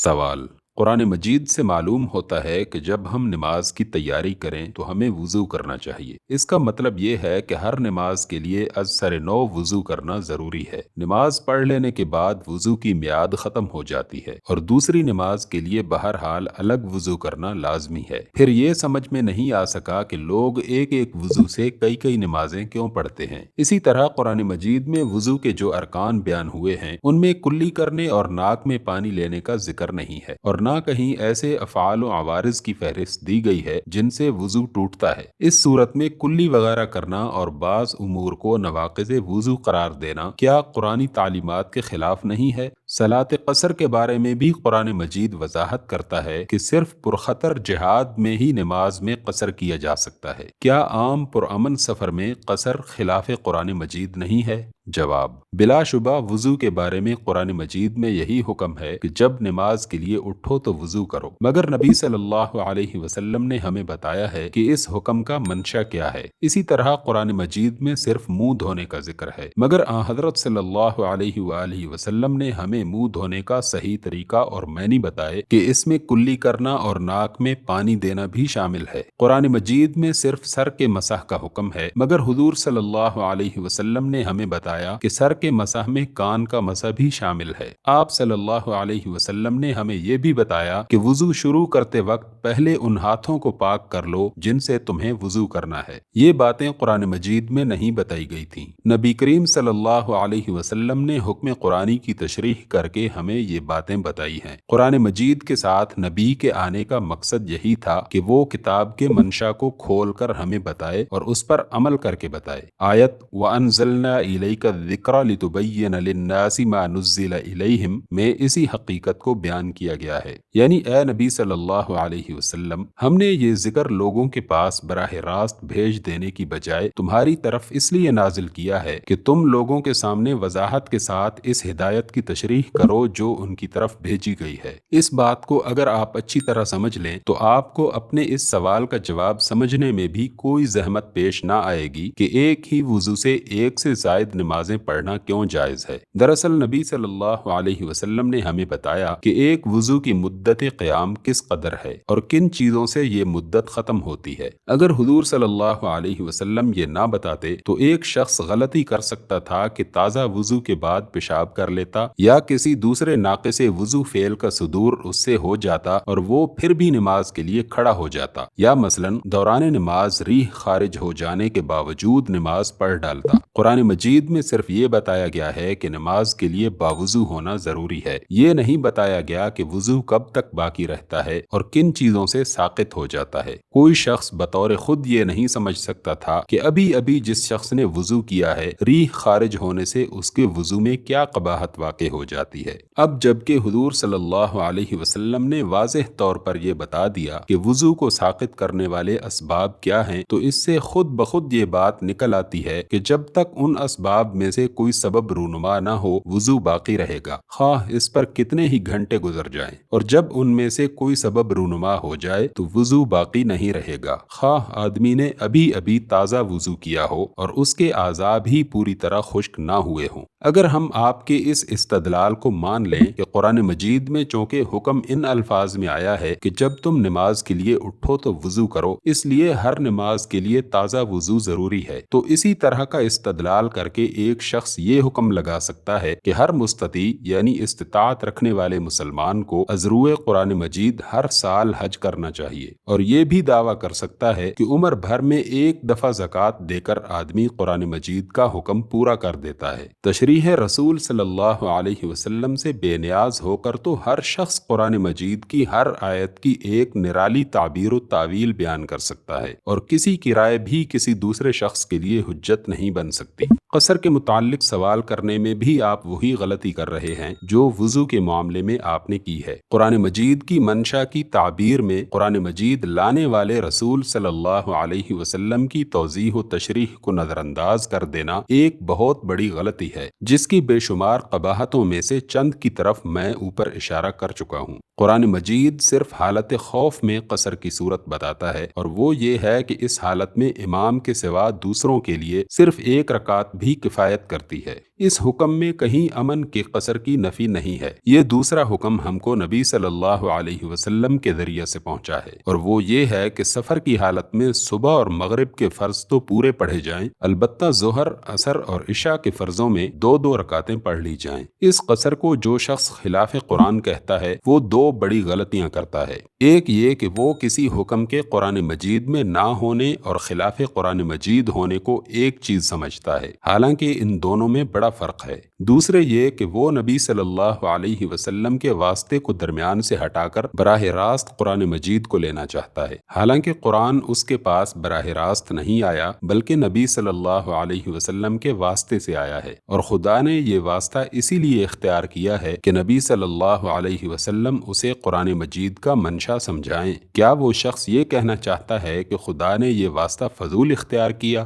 سوال: قرآن مجید سے معلوم ہوتا ہے کہ جب ہم نماز کی تیاری کریں تو ہمیں وضو کرنا چاہیے۔ اس کا مطلب یہ ہے کہ ہر نماز کے لیے از سر نو وضو کرنا ضروری ہے۔ نماز پڑھ لینے کے بعد وضو کی میعاد ختم ہو جاتی ہے اور دوسری نماز کے لیے بہرحال الگ وضو کرنا لازمی ہے۔ پھر یہ سمجھ میں نہیں آ سکا کہ لوگ ایک ایک وضو سے کئی کئی نمازیں کیوں پڑھتے ہیں۔ اسی طرح قرآن مجید میں وضو کے جو ارکان بیان ہوئے ہیں ان میں کلی کرنے اور ناک میں پانی لینے کا ذکر نہیں ہے، اور نہ کہیں ایسے افعال و عوارض کی فہرست دی گئی ہے جن سے وضو ٹوٹتا ہے۔ اس صورت میں کلی وغیرہ کرنا اور بعض امور کو نواقض وضو قرار دینا کیا قرآنی تعلیمات کے خلاف نہیں ہے؟ صلاۃ قصر کے بارے میں بھی قرآن مجید وضاحت کرتا ہے کہ صرف پرخطر جہاد میں ہی نماز میں قصر کیا جا سکتا ہے۔ کیا عام پرامن سفر میں قصر خلاف قرآن مجید نہیں ہے؟ جواب: بلا شبہ وضو کے بارے میں قرآن مجید میں یہی حکم ہے کہ جب نماز کے لیے اٹھو تو وضو کرو، مگر نبی صلی اللہ علیہ وسلم نے ہمیں بتایا ہے کہ اس حکم کا منشا کیا ہے۔ اسی طرح قرآن مجید میں صرف منہ دھونے کا ذکر ہے، مگر حضرت صلی اللہ علیہ وآلہ وسلم نے ہمیں منہ دھونے کا صحیح طریقہ اور معنی بتائے کہ اس میں کلی کرنا اور ناک میں پانی دینا بھی شامل ہے۔ قرآن مجید میں صرف سر کے مسح کا حکم ہے، مگر حضور صلی اللہ علیہ وسلم نے ہمیں بتایا کہ سر کے مسح میں کان کا مسح بھی شامل ہے۔ آپ صلی اللہ علیہ وسلم نے ہمیں یہ بھی بتایا کہ وضو شروع کرتے وقت پہلے ان ہاتھوں کو پاک کر لو جن سے تمہیں وضو کرنا ہے۔ یہ باتیں قرآن مجید میں نہیں بتائی گئی تھیں۔ نبی کریم صلی اللہ علیہ وسلم نے حکم قرآنی کی تشریح کر کے ہمیں یہ باتیں بتائی ہیں۔ قرآن مجید کے ساتھ نبی کے آنے کا مقصد یہی تھا کہ وہ کتاب کے منشا کو کھول کر ہمیں بتائے اور اس پر عمل کر کے بتائے۔ آیت وَأَنزَلْنَا إِلَيْكَ الذِّكْرَ لِتُبَيِّنَ لِلنَّاسِ مَا نُزِّلَ إِلَيْهِمْ میں اسی حقیقت کو بیان کیا گیا ہے، یعنی اے نبی صلی اللہ علیہ وسلم، ہم نے یہ ذکر لوگوں کے پاس براہ راست بھیج دینے کی بجائے تمہاری طرف اس لیے نازل کیا ہے کہ تم لوگوں کے سامنے وضاحت کے ساتھ اس ہدایت کی تشریح کرو جو ان کی طرف بھیجی گئی ہے۔ اس بات کو اگر آپ اچھی طرح سمجھ لیں تو آپ کو اپنے اس سوال کا جواب سمجھنے میں بھی کوئی زحمت پیش نہ آئے گی کہ ایک ہی وضو سے ایک سے زائد نمازیں پڑھنا کیوں جائز ہے۔ دراصل نبی صلی اللہ علیہ وسلم نے ہمیں بتایا کہ ایک وضو کی مدت قیام کس قدر ہے اور کن چیزوں سے یہ مدت ختم ہوتی ہے۔ اگر حضور صلی اللہ علیہ وسلم یہ نہ بتاتے تو ایک شخص غلطی کر سکتا تھا کہ تازہ وضو کے بعد پیشاب کر لیتا یا کسی دوسرے ناقص وضو فعل کا صدور اس سے ہو جاتا اور وہ پھر بھی نماز کے لیے کھڑا ہو جاتا، یا مثلاً دوران نماز ریح خارج ہو جانے کے باوجود نماز پڑھ ڈالتا۔ قرآن مجید میں صرف یہ بتایا گیا ہے کہ نماز کے لیے باوضو ہونا ضروری ہے، یہ نہیں بتایا گیا کہ وضو کب تک باقی رہتا ہے اور کن چیزوں سے ساقط ہو جاتا ہے۔ کوئی شخص بطور خود یہ نہیں سمجھ سکتا تھا کہ ابھی ابھی جس شخص نے وضو کیا ہے ریح خارج ہونے سے اس کے وضو میں کیا قباحت واقع ہو جاتی ہے۔ اب جبکہ حضور صلی اللہ علیہ وسلم نے واضح طور پر یہ بتا دیا کہ وضو کو ساقط کرنے والے اسباب کیا ہیں، تو اس سے خود بخود یہ بات نکل آتی ہے کہ جب تک ان اسباب میں سے کوئی سبب رونما نہ ہو وضو باقی رہے گا، خواہ اس پر کتنے ہی گھنٹے گزر جائیں، اور جب ان میں سے کوئی سبب رونما ہو جائے تو وضو باقی نہیں رہے گا، خواہ آدمی نے ابھی ابھی تازہ وضو کیا ہو اور اس کے اعضاء بھی پوری طرح خشک نہ ہوئے ہوں۔ اگر ہم آپ کے اس استدلال کو مان لیں کہ قرآن مجید میں چونکہ حکم ان الفاظ میں آیا ہے کہ جب تم نماز کے لیے اٹھو تو وضو کرو، اس لیے ہر نماز کے لیے تازہ وضو ضروری ہے، تو اسی طرح کا استدلال کر کے ایک شخص یہ حکم لگا سکتا ہے کہ ہر مستطیع یعنی استطاعت رکھنے والے مسلمان کو ازروئے قرآن مجید ہر سال حج کرنا چاہیے، اور یہ بھی دعویٰ کر سکتا ہے کہ عمر بھر میں ایک دفعہ زکوٰۃ دے کر آدمی قرآن مجید کا حکم پورا کر دیتا ہے۔ تشریح رسول صلی اللہ علیہ وسلم سے بے نیاز ہو کر تو ہر شخص قرآن مجید کی ہر آیت کی ایک نرالی تعبیر و تعویل بیان کر سکتا ہے، اور کسی کی رائے بھی کسی دوسرے شخص کے لیے حجت نہیں بن سکتی۔ قصر کے متعلق سوال کرنے میں بھی آپ وہی غلطی کر رہے ہیں جو وضو کے معاملے میں آپ نے کی ہے۔ قرآن مجید کی منشا کی تعبیر میں قرآن مجید لانے والے رسول صلی اللہ علیہ وسلم کی توضیح و تشریح کو نظر انداز کر دینا ایک بہت بڑی غلطی ہے، جس کی بے شمار قباحتوں میں سے چند کی طرف میں اوپر اشارہ کر چکا ہوں۔ قرآن مجید صرف حالت خوف میں قصر کی صورت بتاتا ہے، اور وہ یہ ہے کہ اس حالت میں امام کے سوا دوسروں کے لیے صرف ایک رکعت بھی کفایت کرتی ہے۔ اس حکم میں کہیں امن کے قصر کی نفی نہیں ہے۔ یہ دوسرا حکم ہم کو نبی صلی اللہ علیہ وسلم کے ذریعے سے پہنچا ہے، اور وہ یہ ہے کہ سفر کی حالت میں صبح اور مغرب کے فرض تو پورے پڑھے جائیں، البتہ ظہر، عصر اور عشاء کے فرضوں میں 2 رکعتیں پڑھ لی جائیں۔ اس قصر کو جو شخص خلاف قرآن کہتا ہے وہ 2 بڑی غلطیاں کرتا ہے۔ ایک یہ کہ وہ کسی حکم کے قرآن مجید میں نہ ہونے اور خلاف قرآن مجید ہونے کو ایک چیز سمجھتا ہے، حالانکہ ان دونوں میں بڑا فرق ہے۔ دوسرے یہ کہ وہ نبی صلی اللہ علیہ وسلم کے واسطے کو درمیان سے ہٹا کر براہ راست قرآن مجید کو لینا چاہتا ہے، حالانکہ قرآن اس کے پاس براہ راست نہیں آیا بلکہ نبی صلی اللہ علیہ وسلم کے واسطے سے آیا ہے، اور خدا نے یہ واسطہ اسی لیے اختیار کیا ہے کہ نبی صلی اللہ علیہ وسلم اسے قرآن مجید کا منشا سمجھائیں۔ کیا وہ شخص یہ کہنا چاہتا ہے کہ خدا نے یہ واسطہ فضول اختیار کیا؟